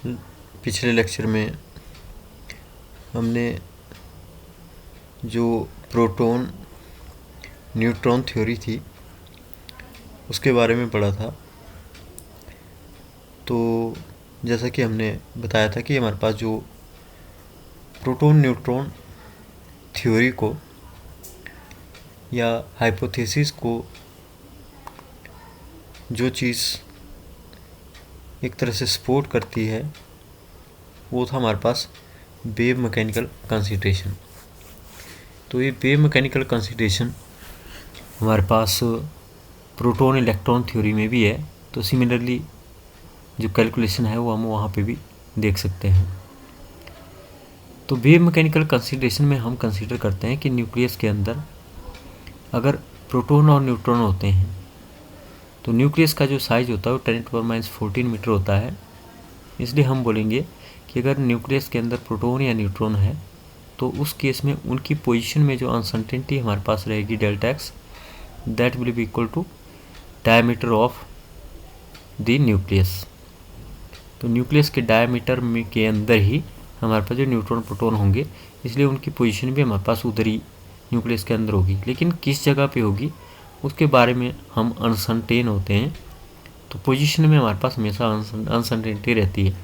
पिछले लेक्चर में हमने जो प्रोटॉन न्यूट्रॉन थ्योरी थी उसके बारे में पढ़ा था। तो जैसा कि हमने बताया था कि हमारे पास जो प्रोटॉन न्यूट्रॉन थ्योरी को या हाइपोथेसिस को जो चीज़ एक तरह से सपोर्ट करती है वो था हमारे पास वेव मैकेनिकल कंसिडरेशन। तो ये वेव मैकेनिकल कंसिडरेशन हमारे पास प्रोटॉन इलेक्ट्रॉन थ्योरी में भी है। तो सिमिलरली जो कैलकुलेशन है वो हम वहाँ पे भी देख सकते हैं। तो वेव मैकेनिकल कंसिडरेशन में हम कंसीडर करते हैं कि न्यूक्लियस के अंदर अगर प्रोटॉन और न्यूट्रॉन होते हैं तो न्यूक्लियस का जो साइज होता है वो 10⁻14 मीटर होता है। इसलिए हम बोलेंगे कि अगर न्यूक्लियस के अंदर प्रोटॉन या न्यूट्रॉन है तो उस केस में उनकी पोजीशन में जो अनसर्टेनिटी हमारे पास रहेगी delta X, that will be equal to diameter of the nucleus. तो न्यूक्लियस के डायमीटर में के अंदर ही हमारे पास जो न्यूट्रॉन प्रोटॉन होंगे, इसलिए उनकी पोजीशन भी हमारे पास उधर ही न्यूक्लियस के अंदर होगी। लेकिन किस जगह पे होगी उसके बारे में हम अनसर्टेन होते हैं। तो पोजीशन में हमारे पास हमेशा अनसर्टेनिटी रहती है।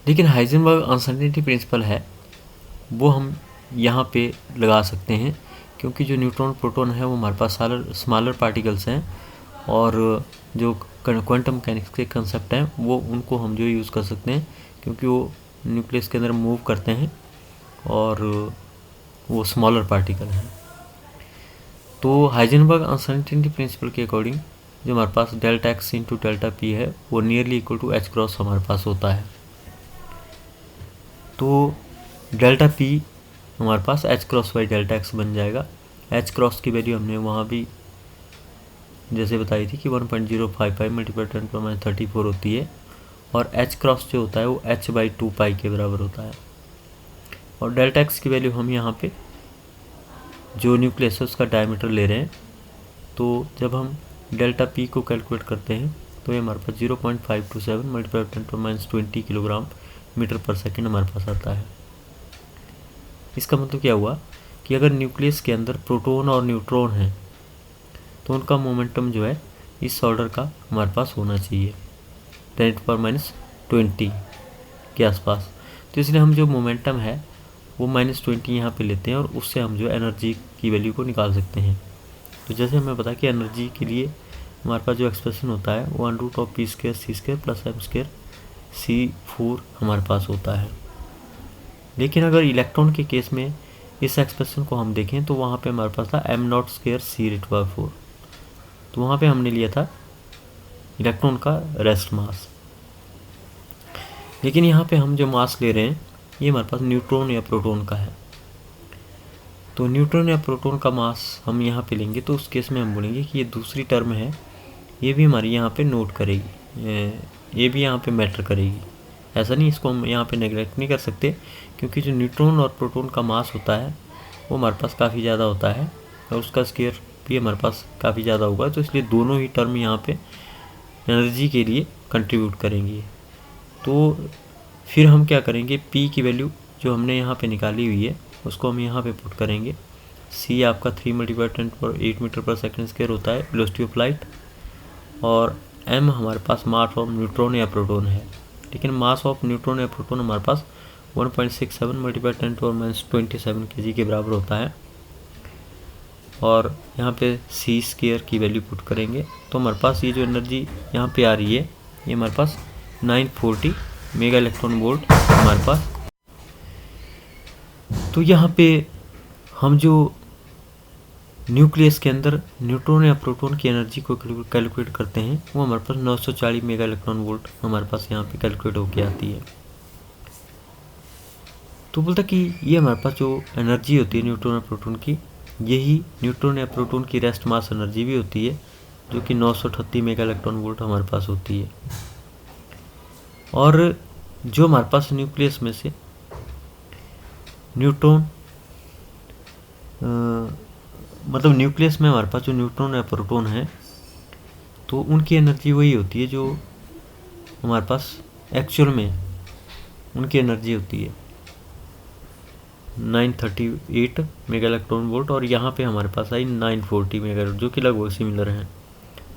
लेकिन हाइजेनबर्ग अनसर्टेनिटी प्रिंसिपल है वो हम यहाँ पे लगा सकते हैं, क्योंकि जो न्यूट्रॉन प्रोटॉन है वो हमारे पास स्मॉलर पार्टिकल्स हैं और जो क्वांटम मैकेनिक्स के कंसेप्ट हैं वो उनको हम जो यूज़ कर सकते हैं, क्योंकि वो न्यूक्लियस के अंदर मूव करते हैं और वो स्मॉलर पार्टिकल हैं। तो हाइजेनबर्ग अनसर्टेनिटी प्रिंसिपल के अकॉर्डिंग जो हमारे पास delta X into delta P है वो nearly equal to H cross हमारे पास होता है। तो डेल्टा पी हमारे पास H cross by delta X बन जाएगा। एच क्रॉस की वैल्यू हमने वहाँ भी जैसे बताई थी कि 1.055 मल्टीप्लाई 10⁻34 होती है और एच क्रॉस जो होता है वो एच बाई 2 पाई के बराबर होता है। और डेल्टा एक्स की वैल्यू हम यहाँ पे जो न्यूक्लियस है उसका डायमीटर ले रहे हैं। तो जब हम डेल्टा पी को कैलकुलेट करते हैं तो ये हमारे पास 0.527 मल्टीप्लाई 10⁻20 किलोग्राम मीटर पर सेकेंड हमारे पास आता है। इसका मतलब क्या हुआ कि अगर न्यूक्लियस के अंदर प्रोटॉन और न्यूट्रॉन है तो उनका मोमेंटम जो है इस ऑर्डर का हमारे पास होना चाहिए 10⁻20 के आसपास। तो इसलिए हम जो मोमेंटम है वो -20 यहाँ पे लेते हैं और उससे हम जो एनर्जी की वैल्यू को निकाल सकते हैं। तो जैसे हमें पता कि एनर्जी के लिए हमारे पास जो एक्सप्रेशन होता है वो √P² + m² C4 हमारे पास होता है। लेकिन अगर इलेक्ट्रॉन के केस में इस एक्सप्रेशन को हम देखें तो वहाँ पे हमारे पास था m02 C⁴। तो वहाँ पे हमने लिया था इलेक्ट्रॉन का रेस्ट मास। लेकिन यहाँ पे हम जो मास ले रहे हैं ये हमारे पास न्यूट्रॉन या प्रोटॉन का है। तो न्यूट्रॉन या प्रोटॉन का मास हम यहाँ पे लेंगे तो उस केस में हम बोलेंगे कि ये दूसरी टर्म है ये भी हमारी यहाँ पे नोट करेगी, ये भी यहाँ पे मैटर करेगी। ऐसा नहीं, इसको हम यहाँ पे नेगलेक्ट नहीं कर सकते, क्योंकि जो न्यूट्रॉन और प्रोटॉन का मास होता है वो हमारे पास काफ़ी ज़्यादा होता है और उसका स्केयर भी हमारे पास काफ़ी ज़्यादा होगा। तो इसलिए दोनों ही टर्म यहाँ पे एनर्जी के लिए कंट्रीब्यूट करेंगी। तो फिर हम क्या करेंगे, पी की वैल्यू जो हमने यहाँ पे निकाली हुई है उसको हम यहाँ पे पुट करेंगे। सी आपका 3 × 10⁸ मीटर पर सेकेंड स्क्वायर होता है वेलोसिटी ऑफ लाइट, और एम हमारे पास मास ऑफ न्यूट्रॉन या प्रोटॉन है। लेकिन मास ऑफ न्यूट्रॉन या प्रोटॉन हमारे पास 1.67 × 10⁻27 kg के बराबर होता है। और यहाँ पे C² की वैल्यू पुट करेंगे तो हमारे पास ये जो एनर्जी यहाँ पे आ रही है ये हमारे पास 940 मेगा इलेक्ट्रॉन वोल्ट हमारे पास। तो यहाँ पे हम जो न्यूक्लियस के अंदर न्यूट्रॉन या प्रोटॉन की एनर्जी को कैलकुलेट करते हैं वो हमारे पास 940 मेगा इलेक्ट्रॉन वोल्ट हमारे पास यहाँ पे कैलकुलेट होके आती है। तो बोलता कि ये हमारे पास जो एनर्जी होती है न्यूट्रॉन या प्रोटॉन की, यही न्यूट्रॉन या प्रोटॉन की रेस्ट मास एनर्जी भी होती है, जो कि 938 मेगा इलेक्ट्रॉन वोल्ट हमारे पास होती है। और जो हमारे पास न्यूक्लियस में से न्यूट्रॉन मतलब न्यूक्लियस में हमारे पास जो न्यूट्रॉन या प्रोटॉन है तो उनकी एनर्जी वही होती है जो हमारे पास एक्चुअल में उनकी एनर्जी होती है 938 मेगा इलेक्ट्रॉन वोल्ट, और यहाँ पे हमारे पास आई 940 मेगा, जो कि लगभग सिमिलर हैं।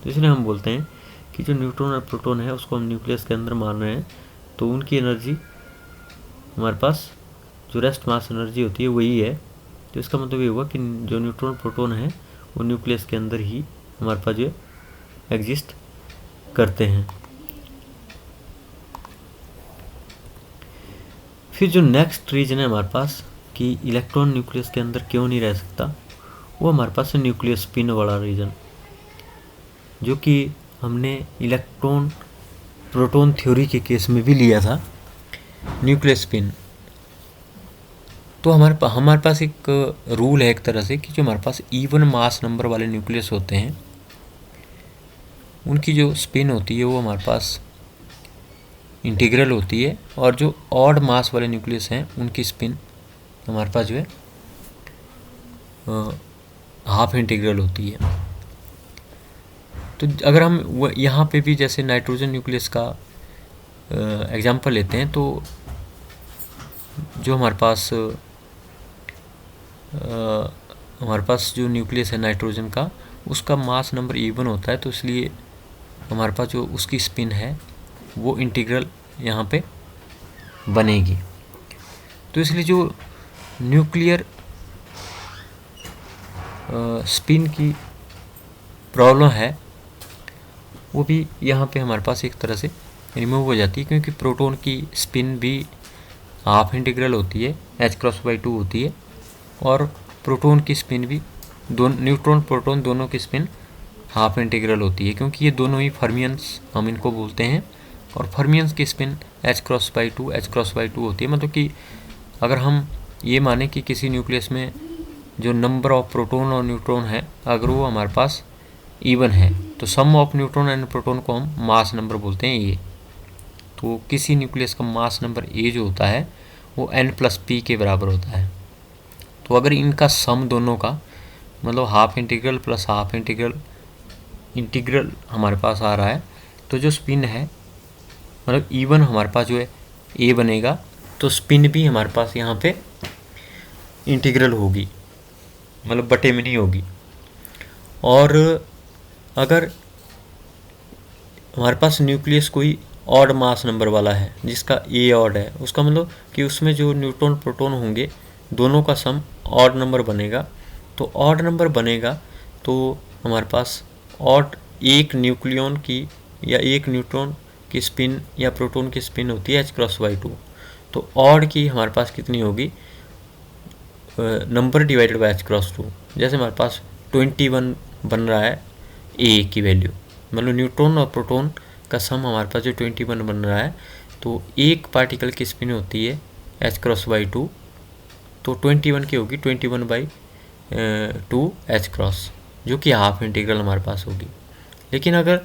तो इसलिए हम बोलते हैं कि जो न्यूट्रॉन और प्रोटॉन है उसको हम न्यूक्लियस के अंदर मान रहे हैं, तो उनकी एनर्जी हमारे पास जो रेस्ट मास एनर्जी होती है वही है। तो इसका मतलब ये हुआ कि जो न्यूट्रॉन प्रोटॉन है वो न्यूक्लियस के अंदर ही हमारे पास जो एग्जिस्ट करते हैं। फिर जो नेक्स्ट रीजन है हमारे पास कि इलेक्ट्रॉन न्यूक्लियस के अंदर क्यों नहीं रह सकता, वो हमारे पास है न्यूक्लियस स्पिन वाला रीजन, जो कि हमने इलेक्ट्रॉन प्रोटॉन थ्योरी के केस में भी लिया था, न्यूक्लियस स्पिन। तो हमारे पास एक रूल है एक तरह से कि जो हमारे पास इवन मास नंबर वाले न्यूक्लियस होते हैं उनकी जो स्पिन होती है वो हमारे पास इंटीग्रल होती है, और जो ऑड मास वाले न्यूक्लियस हैं उनकी स्पिन हमारे पास जो है हाफ इंटीग्रल होती है। तो अगर हम यहाँ पे भी जैसे नाइट्रोजन न्यूक्लियस का एग्जांपल लेते हैं, तो जो हमारे पास जो न्यूक्लियस है नाइट्रोजन का, उसका मास नंबर इवन होता है, तो इसलिए हमारे पास जो उसकी स्पिन है वो इंटीग्रल यहाँ पे बनेगी। तो इसलिए जो न्यूक्लियर स्पिन की प्रॉब्लम है वो भी यहाँ पे हमारे पास एक तरह से रिमूव हो जाती है, क्योंकि प्रोटॉन की स्पिन भी हाफ इंटीग्रल होती है, h×2 होती है, और प्रोटॉन की स्पिन भी न्यूट्रॉन प्रोटॉन दोनों की स्पिन हाफ इंटीग्रल होती है, क्योंकि ये दोनों ही फर्मियंस हम इनको बोलते हैं, और फर्मियंस की स्पिन h×2 होती है। मतलब कि अगर हम ये माने कि किसी न्यूक्लियस में जो नंबर ऑफ प्रोटॉन और न्यूट्रॉन है अगर वो हमारे पास इवन है, तो सम ऑफ न्यूट्रॉन एंड प्रोटॉन को हम मास नंबर बोलते हैं ए। तो किसी न्यूक्लियस का मास नंबर ए जो होता है वो n+p के बराबर होता है। तो अगर इनका सम दोनों का मतलब half integral plus half integral हमारे पास आ रहा है, तो जो स्पिन है मतलब इवन हमारे पास जो है ए बनेगा, तो स्पिन भी हमारे पास यहाँ पे इंटीग्रल होगी, मतलब बटे में नहीं होगी। और अगर हमारे पास न्यूक्लियस कोई ऑड मास नंबर वाला है जिसका ए ऑड है, उसका मतलब कि उसमें जो न्यूट्रॉन प्रोटॉन होंगे दोनों का सम ऑड नंबर बनेगा। तो ऑड नंबर बनेगा तो हमारे पास ऑड एक न्यूक्लियन की या एक न्यूट्रॉन की स्पिन या प्रोटॉन की स्पिन होती है h×2। तो ऑड की हमारे पास कितनी होगी, नंबर डिवाइडेड बाय h×2। जैसे हमारे पास 21 बन रहा है ए की वैल्यू, मतलब न्यूट्रॉन और प्रोटॉन का सम हमारे पास जो 21 बन रहा है, तो एक पार्टिकल की स्पिन होती है h×2, तो 21 की होगी 21/2 h×, जो कि हाफ इंटीग्रल हमारे पास होगी। लेकिन अगर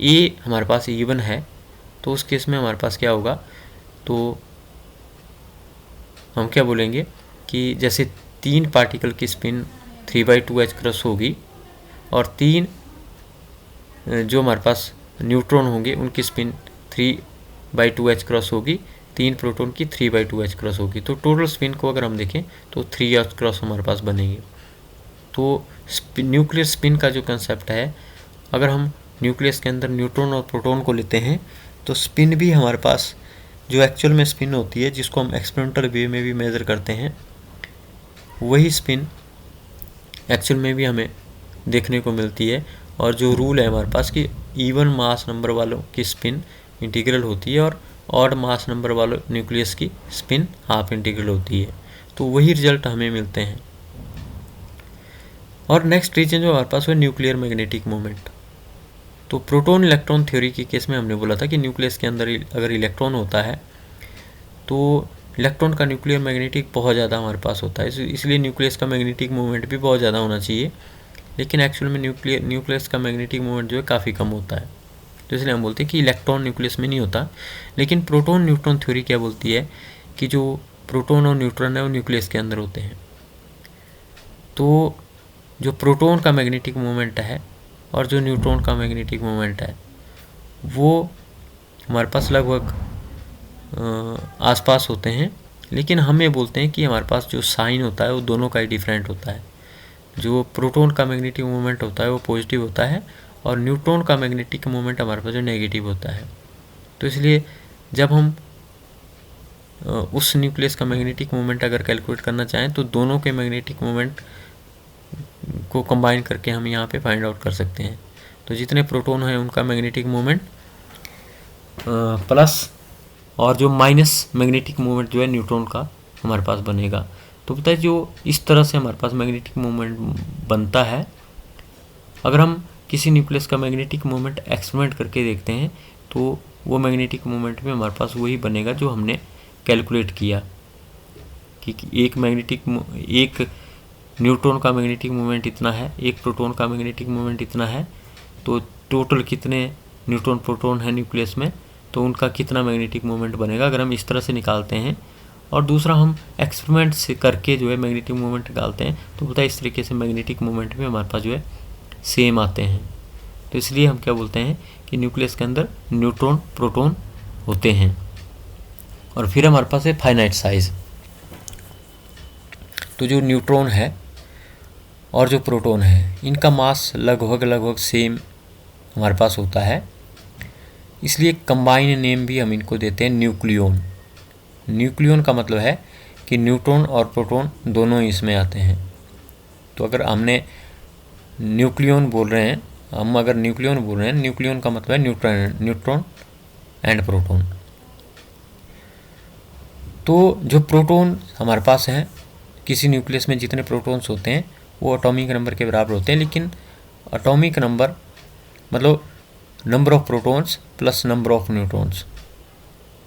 ए हमारे पास इवन है तो उस केस में हमारे पास क्या होगा, तो हम क्या बोलेंगे कि जैसे 3 पार्टिकल की स्पिन 3/2 h× होगी, और 3 जो हमारे पास न्यूट्रॉन होंगे उनकी स्पिन 3/2 h× होगी, 3 प्रोटॉन की 3/2 h× होगी। तो टोटल स्पिन को अगर हम देखें तो 3 h× हमारे पास बनेगी। तो न्यूक्लियर स्पिन का जो कंसेप्ट है, अगर हम न्यूक्लियस के अंदर न्यूट्रॉन और प्रोटॉन को लेते हैं तो स्पिन भी हमारे पास जो एक्चुअल में स्पिन होती है, जिसको हम एक्सपेरिमेंटल वे में भी मेज़र करते हैं, वही स्पिन एक्चुअल में भी हमें देखने को मिलती है। और जो रूल है हमारे पास कि इवन मास नंबर वालों की स्पिन इंटीग्रल होती है और ऑड मास नंबर वालों न्यूक्लियस की स्पिन हाफ इंटीग्रल होती है, तो वही रिजल्ट हमें मिलते हैं। और नेक्स्ट रीजन जो हमारे पास है न्यूक्लियर मैग्नेटिक मोमेंट। तो प्रोटॉन इलेक्ट्रॉन थ्योरी के केस में हमने बोला था कि न्यूक्लियस के अंदर अगर इलेक्ट्रॉन होता है तो इलेक्ट्रॉन का न्यूक्लियर मैग्नेटिक बहुत ज़्यादा हमारे पास होता है, इसलिए न्यूक्लियस का मैग्नेटिक मोमेंट भी बहुत ज़्यादा होना चाहिए। लेकिन एक्चुअल में न्यूक्लियस का मैग्नेटिक मोमेंट जो है काफ़ी कम होता है, तो इसलिए हम बोलते हैं कि इलेक्ट्रॉन न्यूक्लियस में नहीं होता। लेकिन प्रोटॉन न्यूट्रॉन थ्योरी क्या बोलती है कि जो प्रोटॉन और न्यूट्रॉन है वो न्यूक्लियस के अंदर होते हैं। तो जो प्रोटॉन का मैग्नेटिक मोमेंट है और जो न्यूट्रॉन का मैग्नेटिक मोमेंट है वो हमारे पास लगभग आसपास होते हैं, लेकिन हम ये बोलते हैं कि हमारे पास जो साइन होता है वो दोनों का ही डिफरेंट होता है। जो प्रोटॉन का मैग्नेटिक मोमेंट होता है वो पॉजिटिव होता है और न्यूट्रॉन का मैग्नेटिक मोमेंट हमारे पास जो नेगेटिव होता है। तो इसलिए जब हम उस न्यूक्लियस का मैग्नेटिक मोमेंट अगर कैलकुलेट करना चाहें तो दोनों के मैग्नेटिक मोमेंट को कंबाइन करके हम यहाँ पे फाइंड आउट कर सकते हैं। तो जितने प्रोटॉन हैं उनका मैग्नेटिक मोमेंट प्लस और जो माइनस मैग्नेटिक मोमेंट जो है न्यूट्रॉन का हमारे पास बनेगा। तो पता है जो इस तरह से हमारे पास मैग्नेटिक मोमेंट बनता है। अगर हम किसी न्यूक्लियस का मैग्नेटिक मोमेंट एक्सपेरिमेंट करके देखते हैं तो वो मैग्नेटिक मोमेंट में हमारे पास वही बनेगा जो हमने कैलकुलेट किया कि एक न्यूट्रॉन का मैग्नेटिक मोमेंट इतना है, एक प्रोटॉन का मैग्नेटिक मोमेंट इतना है, तो टोटल कितने न्यूट्रॉन प्रोटॉन है न्यूक्लियस में, तो उनका कितना मैग्नेटिक मोमेंट बनेगा। अगर हम इस तरह से निकालते हैं और दूसरा हम एक्सपेरिमेंट से करके जो है मैग्नेटिक मोमेंट निकालते हैं तो पता है इस तरीके से मैग्नेटिक मोमेंट भी हमारे पास जो है सेम आते हैं। तो इसलिए हम क्या बोलते हैं कि न्यूक्लियस के अंदर न्यूट्रॉन प्रोटॉन होते हैं। और फिर हमारे पास है फाइनाइट साइज। तो जो न्यूट्रॉन है और जो प्रोटॉन है इनका मास लगभग सेम हमारे पास होता है, इसलिए कंबाइन नेम भी हम इनको देते हैं न्यूक्लियन। न्यूक्लियन का मतलब है कि न्यूट्रॉन और प्रोटॉन दोनों इसमें आते हैं। तो अगर हमने न्यूक्लियन बोल रहे हैं, न्यूक्लियन का मतलब है न्यूट्रॉन एंड प्रोटॉन। तो जो प्रोटॉन हमारे पास हैं, किसी न्यूक्लियस में जितने प्रोटॉन्स होते हैं वो एटॉमिक नंबर के बराबर होते हैं, लेकिन एटॉमिक नंबर मतलब number of protons plus number of neutrons,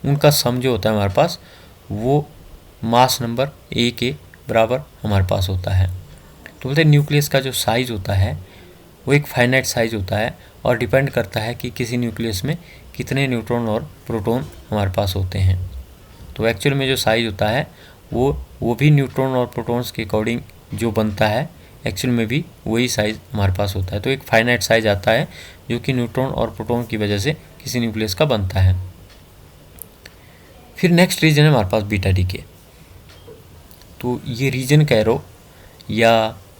उनका सम जो होता है हमारे पास वो मास नंबर ए के बराबर हमारे पास होता है। तो बोलते हैं न्यूक्लियस का जो साइज़ होता है वो एक फाइनाइट साइज़ होता है और डिपेंड करता है कि किसी न्यूक्लियस में कितने न्यूट्रॉन और प्रोटॉन हमारे पास होते हैं। तो एक्चुअल में जो साइज़ होता है वो भी न्यूट्रॉन और प्रोटॉन्स के अकॉर्डिंग जो बनता है, एक्चुअल में भी वही साइज़ हमारे पास होता है। तो एक फाइनाइट साइज़ आता है जो कि न्यूट्रॉन और प्रोटॉन की वजह से किसी न्यूक्लियस का बनता है। फिर नेक्स्ट रीजन है हमारे पास बीटा डीके। तो ये रीजन कह रो या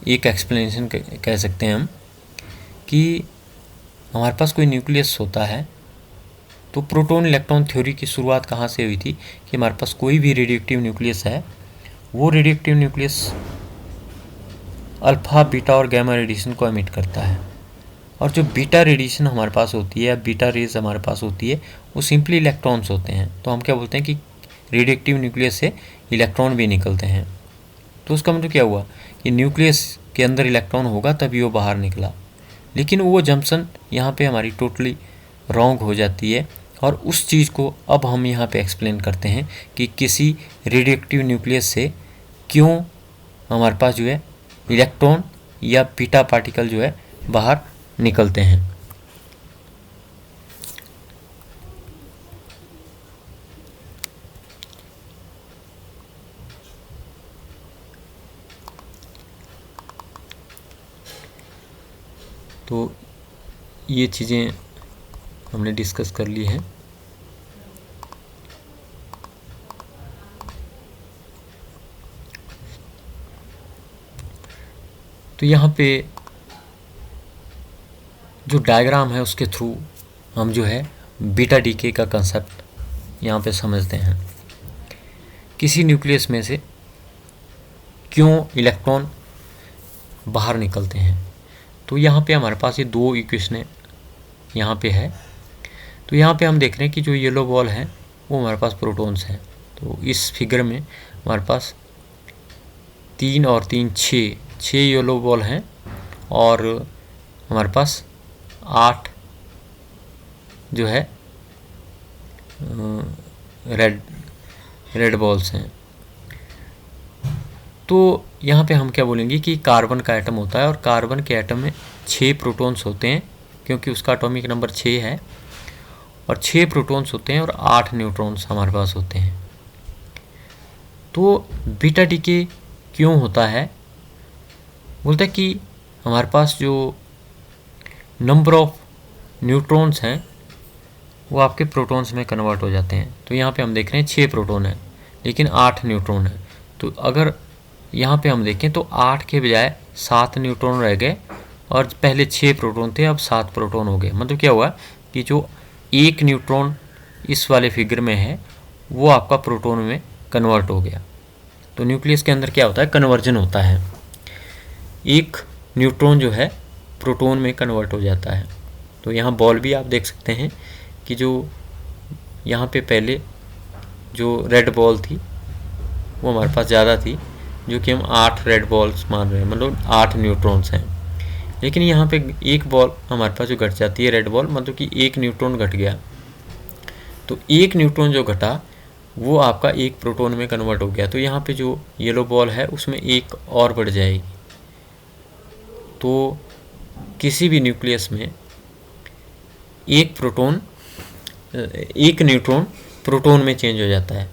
एक एक्सप्लेनेशन कह सकते हैं हम कि हमारे पास कोई न्यूक्लियस होता है तो प्रोटॉन इलेक्ट्रॉन थ्योरी की शुरुआत कहाँ से हुई थी कि हमारे पास कोई भी रेडियोएक्टिव न्यूक्लियस है, वो रेडियोएक्टिव न्यूक्लियस अल्फ़ा बीटा और गैमा रेडिएशन को एमिट करता है। और जो बीटा रेडिएशन हमारे पास होती है या बीटा रेज हमारे पास होती है वो सिंपली इलेक्ट्रॉन्स होते हैं। तो हम क्या बोलते हैं कि रेडियोएक्टिव न्यूक्लियस से इलेक्ट्रॉन भी निकलते हैं। तो उसका मतलब क्या हुआ कि न्यूक्लियस के अंदर इलेक्ट्रॉन होगा तभी वो बाहर निकला, लेकिन वो जंक्शन यहाँ पे हमारी टोटली रॉन्ग हो जाती है। और उस चीज़ को अब हम यहाँ पे एक्सप्लेन करते हैं कि किसी रेडियोएक्टिव न्यूक्लियस से क्यों हमारे पास जो है इलेक्ट्रॉन या बीटा पार्टिकल जो है बाहर निकलते हैं। तो ये चीज़ें हमने डिस्कस कर ली हैं। तो यहाँ पे जो डायग्राम है उसके थ्रू हम जो है बीटा डीके का कंसेप्ट यहाँ पे समझते हैं। किसी न्यूक्लियस में से क्यों इलेक्ट्रॉन बाहर निकलते हैं। तो यहाँ पे हमारे पास ये दो इक्वेशन यहाँ पे है। तो यहाँ पे हम देख रहे हैं कि जो येलो बॉल है वो हमारे पास प्रोटॉन्स हैं। तो इस फिगर में हमारे पास 3 और 3 6 येलो बॉल हैं और हमारे पास 8 जो है रेड बॉल्स हैं। तो यहाँ पे हम क्या बोलेंगे कि कार्बन का एटम होता है और कार्बन के एटम में 6 प्रोटॉन्स होते हैं क्योंकि उसका एटॉमिक नंबर 6 है, और 6 प्रोटॉन्स होते हैं और 8 न्यूट्रॉन्स हमारे पास होते हैं। तो बीटा डीके क्यों होता है, बोलते हैं कि हमारे पास जो नंबर ऑफ न्यूट्रॉन्स हैं वो आपके प्रोटॉन्स में कन्वर्ट हो जाते हैं। तो यहाँ पे हम देख रहे हैं 6 प्रोटॉन है लेकिन 8 न्यूट्रॉन है। तो अगर यहाँ पे हम देखें तो 8 के बजाय 7 न्यूट्रॉन रह गए और पहले 6 प्रोटॉन थे, अब 7 प्रोटॉन हो गए। मतलब क्या हुआ कि जो 1 न्यूट्रॉन इस वाले फिगर में है वो आपका प्रोटॉन में कन्वर्ट हो गया। तो न्यूक्लियस के अंदर क्या होता है, कन्वर्जन होता है। एक न्यूट्रॉन जो है प्रोटॉन में कन्वर्ट हो जाता है। तो यहाँ बॉल भी आप देख सकते हैं कि जो यहाँ पे पहले जो रेड बॉल थी वो हमारे पास ज़्यादा थी, जो कि हम 8 रेड बॉल्स मान रहे हैं, मतलब 8 न्यूट्रॉन्स हैं। लेकिन यहाँ पे एक बॉल हमारे पास जो घट जाती है रेड बॉल, मतलब कि 1 न्यूट्रॉन घट गया। तो 1 न्यूट्रॉन जो घटा वो आपका 1 प्रोटॉन में कन्वर्ट हो गया। तो यहाँ पे जो येलो बॉल है उसमें 1 और बढ़ जाएगी। तो किसी भी न्यूक्लियस में 1 न्यूट्रॉन प्रोटॉन में चेंज हो जाता है।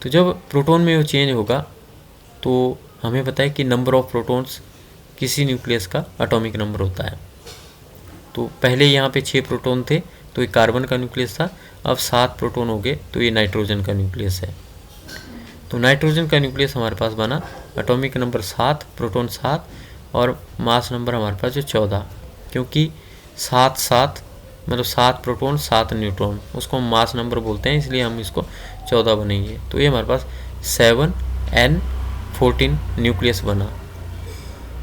तो जब प्रोटॉन में वो चेंज होगा तो हमें पता है कि नंबर ऑफ प्रोटॉन्स किसी न्यूक्लियस का एटॉमिक नंबर होता है। तो पहले यहाँ पे 6 प्रोटॉन थे तो ये कार्बन का न्यूक्लियस था, अब 7 प्रोटॉन हो गए तो ये नाइट्रोजन का न्यूक्लियस है। तो नाइट्रोजन का न्यूक्लियस हमारे पास बना, एटॉमिक नंबर 7, प्रोटॉन 7 और मास नंबर हमारे पास जो 14, क्योंकि 7 मतलब 7 प्रोटॉन 7 न्यूट्रॉन, उसको हम मास नंबर बोलते हैं, इसलिए हम इसको 14 बनेंगे। तो ये हमारे पास 7n14 न्यूक्लियस बना।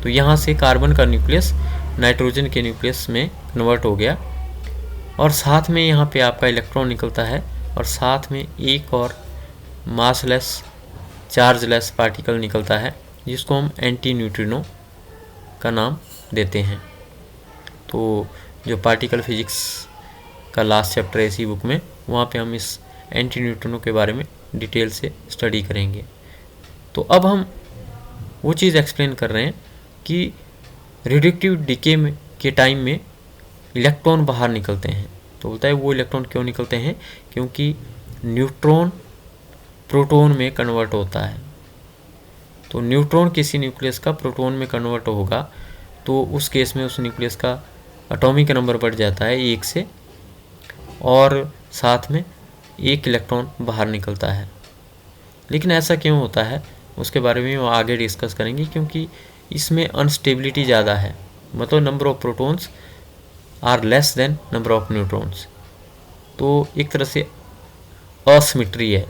तो यहाँ से कार्बन का न्यूक्लियस नाइट्रोजन के न्यूक्लियस में कन्वर्ट हो गया और साथ में यहाँ पे आपका इलेक्ट्रॉन निकलता है और साथ में एक और मासलेस चार्जलेस पार्टिकल निकलता है जिसको हम एंटी न्यूट्रिनो का नाम देते हैं। तो जो पार्टिकल फिजिक्स का लास्ट चैप्टर है इसी बुक में, वहाँ पे हम इस एंटी न्यूट्रिनो के बारे में डिटेल से स्टडी करेंगे। तो अब हम वो चीज़ एक्सप्लेन कर रहे हैं कि रेडियोएक्टिव डिके के टाइम में इलेक्ट्रॉन बाहर निकलते हैं। तो बोलता है वो इलेक्ट्रॉन क्यों निकलते हैं, क्योंकि न्यूट्रॉन प्रोटॉन में कन्वर्ट होता है। तो न्यूट्रॉन किसी न्यूक्लियस का प्रोटॉन में कन्वर्ट होगा तो उस केस में उस न्यूक्लियस का एटॉमिक नंबर बढ़ जाता है 1 से और साथ में 1 इलेक्ट्रॉन बाहर निकलता है। लेकिन ऐसा क्यों होता है उसके बारे में हम आगे डिस्कस करेंगे, क्योंकि इसमें अनस्टेबिलिटी ज़्यादा है, मतलब number of protons are less than number of neutrons. तो एक तरह से असिमेट्री है,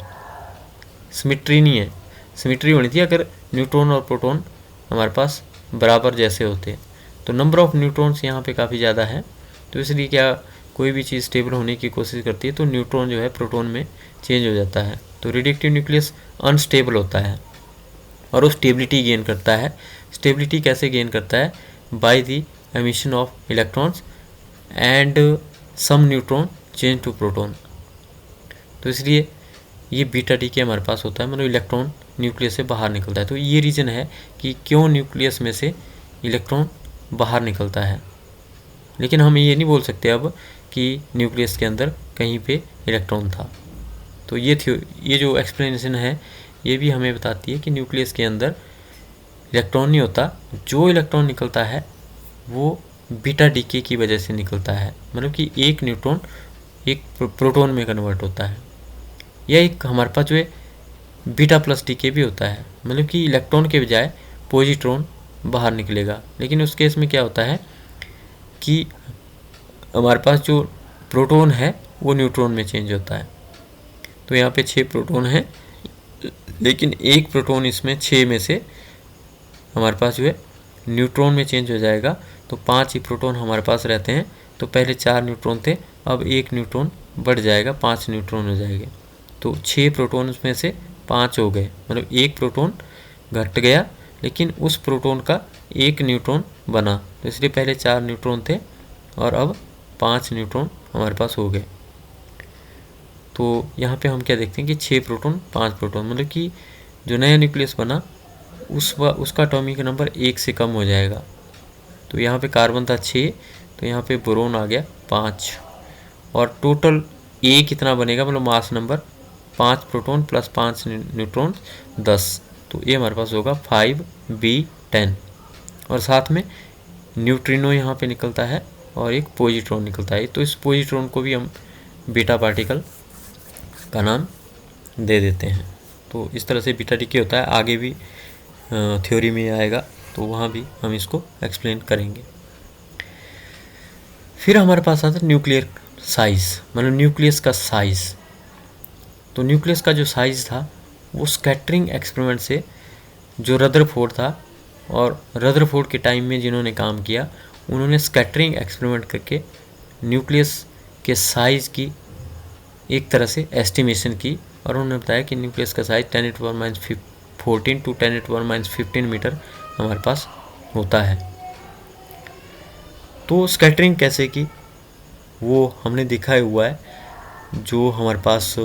सिमेट्री नहीं है। सिमेट्री होनी थी अगर न्यूट्रॉन और प्रोटॉन हमारे पास बराबर जैसे होते। तो नंबर ऑफ न्यूट्रॉन्स यहाँ पे काफ़ी ज़्यादा है, तो इसलिए क्या कोई भी चीज़ स्टेबल होने की कोशिश करती है तो न्यूट्रॉन जो है प्रोटॉन में चेंज हो जाता है। तो रेडियोएक्टिव न्यूक्लियस अनस्टेबल होता है और वो स्टेबिलिटी गेन करता है। स्टेबिलिटी कैसे गेन करता है, by the emission of electrons and some neutron change to proton. तो इसलिए ये बीटा डीके हमारे पास होता है, मतलब इलेक्ट्रॉन न्यूक्लियस से बाहर निकलता है। तो ये रीज़न है कि क्यों न्यूक्लियस में से इलेक्ट्रॉन बाहर निकलता है। लेकिन हम ये नहीं बोल सकते अब कि न्यूक्लियस के अंदर कहीं पे इलेक्ट्रॉन था। तो ये जो एक्सप्लेनेशन है ये भी हमें बताती है कि न्यूक्लियस के अंदर इलेक्ट्रॉन नहीं होता, जो इलेक्ट्रॉन निकलता है वो बीटा डीके की वजह से निकलता है, मतलब कि 1 न्यूट्रॉन 1 प्रोटॉन में कन्वर्ट होता है। या एक हमारे पास जो है बीटा प्लस डीके भी होता है, मतलब कि इलेक्ट्रॉन के बजाय पॉजिट्रॉन बाहर निकलेगा। लेकिन उस केस में क्या होता है कि हमारे पास जो प्रोटॉन है वो न्यूट्रॉन में चेंज होता है। तो यहाँ पे 6 प्रोटॉन है, लेकिन 1 प्रोटॉन इसमें 6 में से हमारे पास जो है न्यूट्रॉन में चेंज हो जाएगा। तो 5 ही प्रोटॉन हमारे पास रहते हैं। तो पहले 4 न्यूट्रॉन थे, अब 1 न्यूट्रॉन बढ़ जाएगा, 5 न्यूट्रॉन हो जाएंगे। तो 6 प्रोटॉन में से 5 हो गए, मतलब 1 प्रोटॉन घट गया, लेकिन उस प्रोटॉन का 1 न्यूट्रॉन बना। तो इसलिए पहले 4 न्यूट्रॉन थे और अब 5 न्यूट्रॉन हमारे पास हो गए। तो यहाँ पे हम क्या देखते हैं कि 6 प्रोटॉन 5 प्रोटॉन, मतलब कि जो नया न्यूक्लियस बना उसका एटॉमिक नंबर 1 से कम हो जाएगा। तो यहाँ पे कार्बन था 6, तो यहाँ पे बोरोन आ गया 5 और टोटल ए कितना बनेगा, मतलब mass number 5 proton plus 5 neutron 10। तो ये हमारे पास होगा 5b10 और साथ में न्यूट्रिनो यहाँ पे निकलता है और एक पॉजिट्रॉन निकलता है। तो इस पॉजिट्रॉन को भी हम बीटा पार्टिकल का नाम दे देते हैं। तो इस तरह से बीटा डिके होता है, आगे भी थ्योरी में आएगा तो वहाँ भी हम इसको एक्सप्लेन करेंगे। फिर हमारे पास आता है न्यूक्लियर साइज, मतलब न्यूक्लियस का साइज। तो न्यूक्लियस का जो साइज था वो स्कैटरिंग एक्सपेरिमेंट से, जो रदरफोर्ड था और रदरफोर्ड के टाइम में जिन्होंने काम किया, उन्होंने स्कैटरिंग एक्सपेरिमेंट करके न्यूक्लियस के साइज़ की एक तरह से एस्टिमेशन की, और उन्होंने बताया कि न्यूक्लियस का साइज 10⁻⁴ टू 10⁻15 मीटर हमारे पास होता है। तो स्कैटरिंग कैसे की वो हमने देखा हुआ है, जो हमारे पास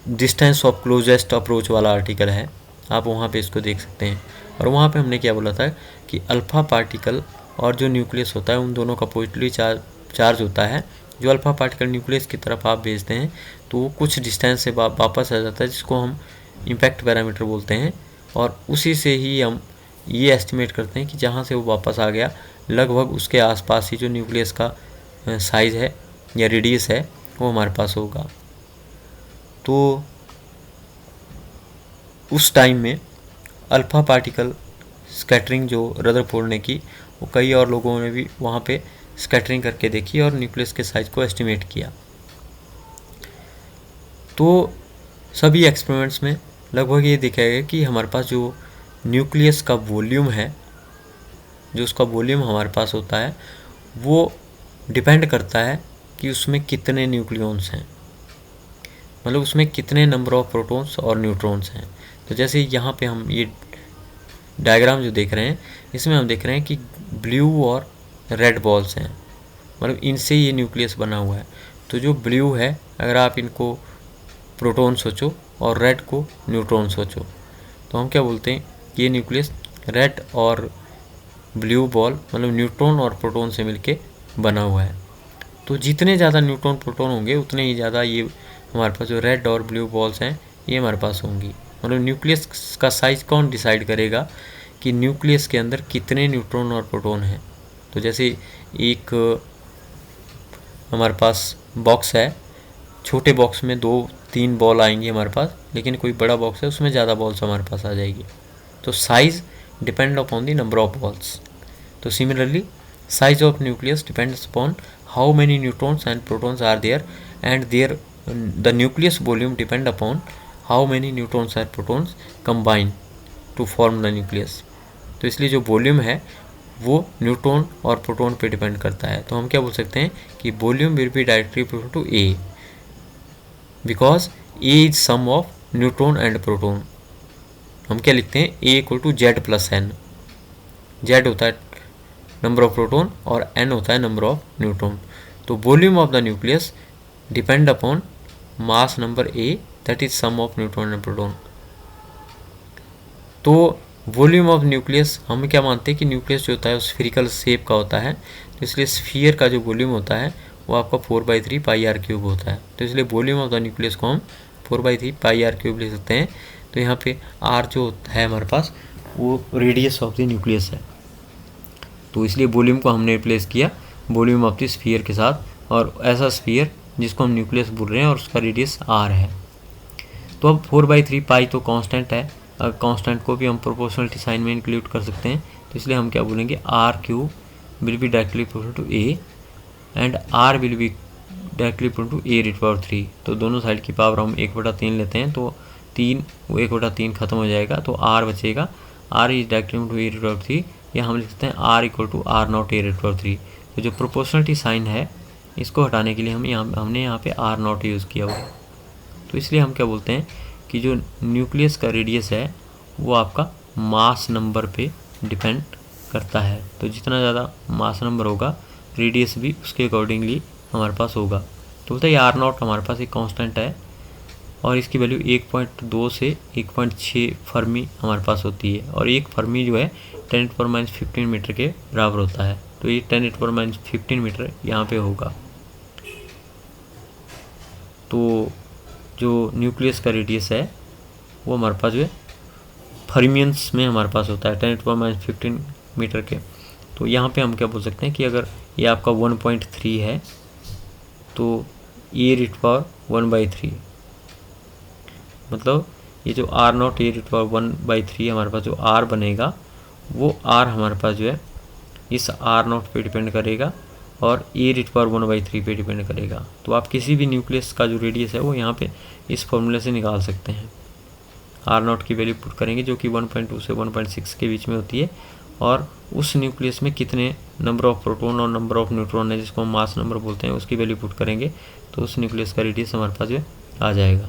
डिस्टेंस ऑफ क्लोजेस्ट अप्रोच वाला आर्टिकल है, आप वहाँ पे इसको देख सकते हैं। और वहाँ पे हमने क्या बोला था कि अल्फ़ा पार्टिकल और जो न्यूक्लियस होता है उन दोनों का पॉजिटिवली चार्ज होता है। जो अल्फ़ा पार्टिकल न्यूक्लियस की तरफ आप भेजते हैं तो वो कुछ डिस्टेंस से वापस आ जाता है, जिसको हम इम्पैक्ट पैरामीटर बोलते हैं, और उसी से ही हम ये एस्टिमेट करते हैं कि जहाँ से वो वापस आ गया लगभग उसके आसपास ही जो न्यूक्लियस का साइज़ है या रेडियस है वो हमारे पास होगा। तो उस टाइम में अल्फ़ा पार्टिकल स्कैटरिंग जो रदरफोर्ड ने की, वो कई और लोगों ने भी वहाँ पे स्कैटरिंग करके देखी और न्यूक्लियस के साइज़ को एस्टिमेट किया। तो सभी एक्सपेरिमेंट्स में लगभग ये देखा गया कि हमारे पास जो न्यूक्लियस का वॉल्यूम है, जो उसका वॉल्यूम हमारे पास होता है, वो डिपेंड करता है कि उसमें कितने न्यूक्लियॉन्स हैं, मतलब उसमें कितने नंबर ऑफ प्रोटॉन्स और न्यूट्रॉन्स हैं। तो जैसे यहाँ पे हम ये डायग्राम जो देख रहे हैं, इसमें हम देख रहे हैं कि ब्लू और रेड बॉल्स हैं, मतलब इनसे ये न्यूक्लियस बना हुआ है। तो जो ब्लू है, अगर आप इनको प्रोटॉन सोचो और रेड को न्यूट्रॉन सोचो, तो हम क्या बोलते हैं कि ये न्यूक्लियस रेड और ब्लू बॉल, मतलब न्यूट्रॉन और प्रोटॉन से मिलके बना हुआ है। तो जितने ज़्यादा न्यूट्रॉन प्रोटॉन होंगे उतने ही ज़्यादा ये हमारे पास जो रेड और ब्लू बॉल्स हैं ये हमारे पास होंगी। मतलब न्यूक्लियस का साइज़ कौन डिसाइड करेगा कि न्यूक्लियस के अंदर कितने न्यूट्रॉन और प्रोटॉन हैं। तो जैसे एक हमारे पास बॉक्स है, छोटे बॉक्स में 2-3 बॉल आएंगी हमारे पास, लेकिन कोई बड़ा बॉक्स है उसमें ज़्यादा बॉल्स हमारे पास आ जाएगी। तो size depend upon the number of balls. तो similarly size of nucleus depends upon how many neutrons and protons are there, and there the nucleus volume depend upon how many neutrons and protons combine to form the nucleus. तो इसलिए जो volume है वो neutron और proton पे depend करता है। तो हम क्या बोल सकते हैं कि volume will be directly equal to A, because A is sum of neutron and proton. हम क्या लिखते हैं, A equal to Z plus N. Z होता है नंबर ऑफ प्रोटॉन और एन होता है नंबर ऑफ न्यूट्रॉन। तो volume of the nucleus depend upon mass number A, that is sum of neutron and proton. तो वॉल्यूम ऑफ न्यूक्लियस हम क्या मानते हैं कि न्यूक्लियस जो होता है वो स्फीरिकल शेप का होता है, तो इसलिए स्फीयर का जो वॉल्यूम होता है वो आपका 4/3 पाई आर क्यूब होता है। तो इसलिए वॉल्यूम ऑफ द न्यूक्लियस को हम 4/3 पाई आर क्यूब ले सकते हैं। तो यहाँ पे आर जो है हमारे पास वो रेडियस ऑफ द न्यूक्लियस है, तो इसलिए वॉल्यूम को हमने रिप्लेस किया वॉल्यूम ऑफ द स्फीयर के साथ, और ऐसा स्फीयर जिसको हम न्यूक्लियस बोल रहे हैं और उसका रेडियस आर है। तो अब 4/3 पाई तो कांस्टेंट है, कांस्टेंट को भी हम प्रोपोर्शनलिटी साइन में इंक्लूड कर सकते हैं। तो इसलिए हम क्या बोलेंगे, R cube will be directly equal to A and R will be directly equal to A rate power 3। तो दोनों साइड की पावर हम 1/3 लेते हैं, तो 3 वो 1/3 खत्म हो जाएगा, तो आर बचेगा। R is directly equal to A rate power 3, या हम लिख सकते हैं R equal to R naught A rate power 3। तो जो प्रोपोर्शनलिटी साइन है इसको हटाने के लिए हमने यहाँ पे आर नॉट यूज़ किया हुआ है। तो इसलिए हम क्या बोलते हैं कि जो न्यूक्लियस का रेडियस है वो आपका मास नंबर पे डिपेंड करता है। तो जितना ज़्यादा मास नंबर होगा रेडियस भी उसके अकॉर्डिंगली हमारे पास होगा। तो बताइए आर नॉट हमारे पास एक कांस्टेंट है और इसकी वैल्यू 1.2 से 1.6 फर्मी हमारे पास होती है, और एक फर्मी जो है 10⁻15 मीटर के बराबर होता है। तो ये 10⁻15 मीटर यहाँ पे होगा। तो जो न्यूक्लियस का रेडियस है वो हमारे पास जो है फर्मियंस में हमारे पास होता है 10⁻15 मीटर के। तो यहाँ पे हम क्या बोल सकते हैं कि अगर ये आपका 1.3 है तो e⁻⁴ मतलब ये जो r0 e⁻⁴ हमारे पास जो r बनेगा वो r हमारे पास जो है इस r0 पे डिपेंड करेगा और e⁻⁴ पे डिपेंड करेगा। तो आप किसी भी न्यूक्लियस का जो रेडियस है वो यहाँ पे इस फॉर्मूले से निकाल सकते हैं। r0 की वैल्यू पुट करेंगे जो कि 1.2 से 1.6 के बीच में होती है, और उस न्यूक्लियस में कितने नंबर ऑफ प्रोटॉन और नंबर ऑफ न्यूट्रॉन है जिसको हम मास नंबर बोलते हैं उसकी वैल्यू पुट करेंगे तो उस न्यूक्लियस का रेडियस हमारे पास जो आ जाएगा।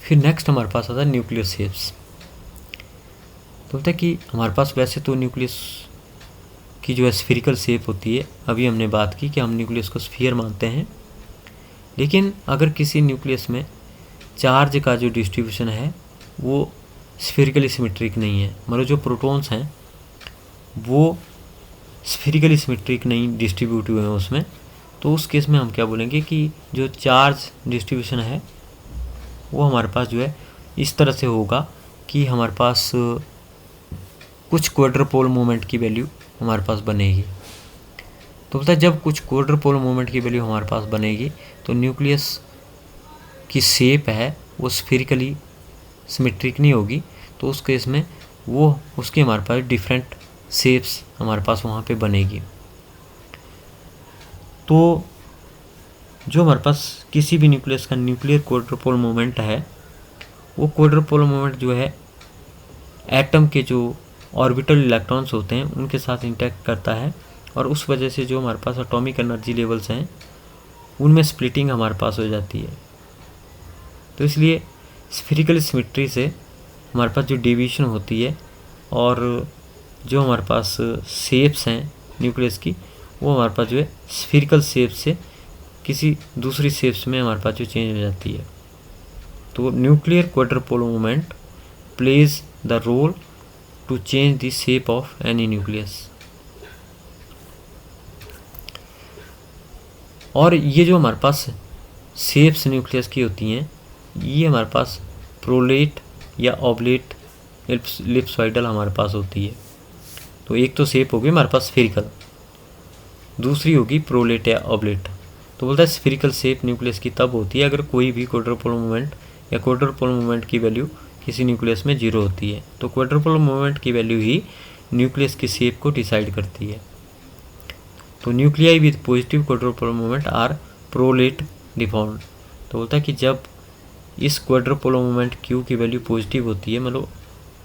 फिर नेक्स्ट हमारे पास आता है न्यूक्लियर शेप्स। तो बोलते हैं कि हमारे पास वैसे तो न्यूक्लियस की जो है स्फीरिकल शेप होती है, अभी हमने बात की कि हम न्यूक्लियस को स्फीयर मानते हैं, लेकिन अगर किसी न्यूक्लियस में चार्ज का जो डिस्ट्रीब्यूशन है वो स्फीरिकली सिमेट्रिक नहीं है, मतलब जो प्रोटॉन्स हैं वो स्फीरिकली सिमेट्रिक नहीं डिस्ट्रीब्यूट हुए हैं उसमें, तो उस केस में हम क्या बोलेंगे कि जो चार्ज डिस्ट्रीब्यूशन है वो हमारे पास जो है इस तरह से होगा कि हमारे पास कुछ क्वाड्रपोल मोमेंट की वैल्यू हमारे पास बनेगी। तो पता है जब कुछ क्वाड्रपोल मोमेंट की वैल्यू हमारे पास बनेगी तो न्यूक्लियस की शेप है वो स्फीरिकली सिमेट्रिक नहीं होगी, तो उस केस में वो उसके हमारे पास डिफरेंट शेप्स हमारे पास वहाँ पे बनेगी। तो जो हमारे पास किसी भी न्यूक्लियस का न्यूक्लियर क्वाड्रपोल मोमेंट है वो क्वाड्रपोल मोमेंट जो है एटम के जो ऑर्बिटल इलेक्ट्रॉन्स होते हैं उनके साथ इंटैक्ट करता है, और उस वजह से जो हमारे पास एटॉमिक एनर्जी लेवल्स हैं उनमें स्प्लिटिंग हमारे पास हो जाती है। तो इसलिए स्फीरिकल सिमेट्री से हमारे पास जो डेविएशन होती है और जो हमारे पास शेप्स हैं न्यूक्लियस की वो हमारे पास जो है स्फीरिकल शेप से किसी दूसरी शेप्स में हमारे पास जो चेंज हो जाती है। तो nuclear quadrupole moment plays the role to change the shape of any nucleus. और ये जो हमारे पास शेप्स न्यूक्लियस की होती हैं ये हमारे पास प्रोलेट या ऑब्लेट एलिप्सॉइडल हमारे पास होती है। तो एक तो शेप होगी हमारे पास स्फीरिकल, दूसरी होगी प्रोलेट या ऑब्लेट। तो बोलता है स्फीरिकल शेप न्यूक्लियस की तब होती है अगर कोई भी क्वाड्रपोल मोमेंट या क्वाड्रपोल मोमेंट की वैल्यू किसी न्यूक्लियस में 0 होती है। तो क्वाड्रपोल मोमेंट की वैल्यू ही न्यूक्लियस की शेप को डिसाइड करती है। तो nuclei with positive quadrupole moment are prolate deformed. तो बोलता है कि जब इस क्वाड्रपोल मोमेंट क्यू की वैल्यू पॉजिटिव होती है, मतलब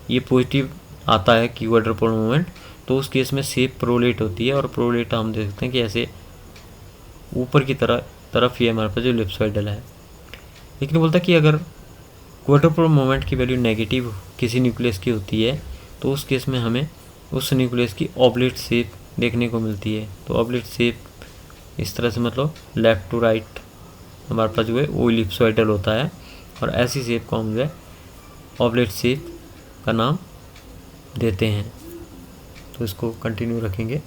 ये पॉजिटिव आता है कि क्वाड्रपोल मोमेंट, तो उस केस में शेप प्रोलेट होती है, और प्रोलेट हम देख सकते हैं कि ऐसे ऊपर की तरफ ये हमारे पास जो एलिप्सॉइडल है। लेकिन बोलता है कि अगर क्वाड्रपोल मोमेंट की वैल्यू नेगेटिव किसी न्यूक्लियस की होती है तो उस केस में हमें उस न्यूक्लियस की ऑब्लेट शेप देखने को मिलती है। तो ऑब्लेट शेप इस तरह से, मतलब लेफ़्ट टू राइट हमारे पास जो है वो एलिप्सॉइडल होता है, और ऐसी शेप को हम जो है ऑब्लेट शेप का नाम देते हैं। तो इसको कंटिन्यू रखेंगे।